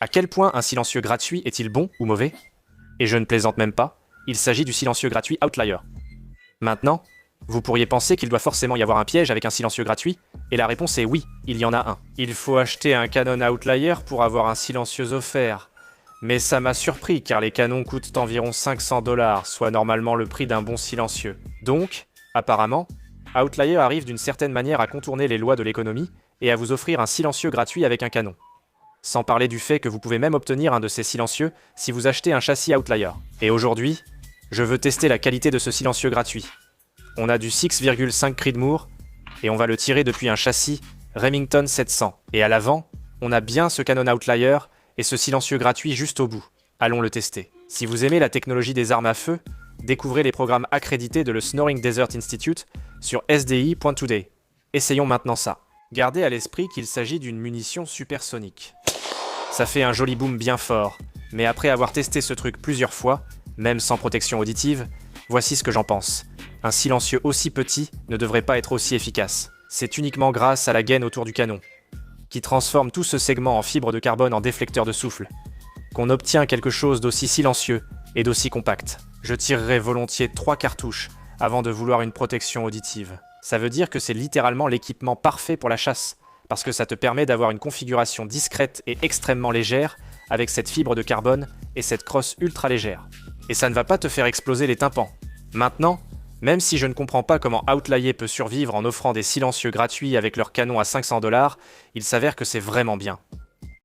À quel point un silencieux gratuit est-il bon ou mauvais? Et je ne plaisante même pas, il s'agit du silencieux gratuit Outlier. Maintenant, vous pourriez penser qu'il doit forcément y avoir un piège avec un silencieux gratuit, et la réponse est oui, il y en a un. Il faut acheter un Canon Outlier pour avoir un silencieux offert. Mais ça m'a surpris car les canons coûtent environ 500 $, soit normalement le prix d'un bon silencieux. Donc, apparemment, Outlier arrive d'une certaine manière à contourner les lois de l'économie et à vous offrir un silencieux gratuit avec un canon. Sans parler du fait que vous pouvez même obtenir un de ces silencieux si vous achetez un châssis Outlier. Et aujourd'hui, je veux tester la qualité de ce silencieux gratuit. On a du 6,5 Creedmoor et on va le tirer depuis un châssis Remington 700. Et à l'avant, on a bien ce Canon Outlier et ce silencieux gratuit juste au bout. Allons le tester. Si vous aimez la technologie des armes à feu, découvrez les programmes accrédités de le Snoring Desert Institute sur sdi.today. Essayons maintenant ça. Gardez à l'esprit qu'il s'agit d'une munition supersonique. Ça fait un joli boom bien fort, mais après avoir testé ce truc plusieurs fois, même sans protection auditive, voici ce que j'en pense. Un silencieux aussi petit ne devrait pas être aussi efficace. C'est uniquement grâce à la gaine autour du canon, qui transforme tout ce segment en fibre de carbone en déflecteur de souffle, qu'on obtient quelque chose d'aussi silencieux et d'aussi compact. Je tirerai volontiers 3 cartouches avant de vouloir une protection auditive. Ça veut dire que c'est littéralement l'équipement parfait pour la chasse, parce que ça te permet d'avoir une configuration discrète et extrêmement légère avec cette fibre de carbone et cette crosse ultra légère. Et ça ne va pas te faire exploser les tympans. Maintenant, même si je ne comprends pas comment Outlier peut survivre en offrant des silencieux gratuits avec leur canon à 500 $, il s'avère que c'est vraiment bien.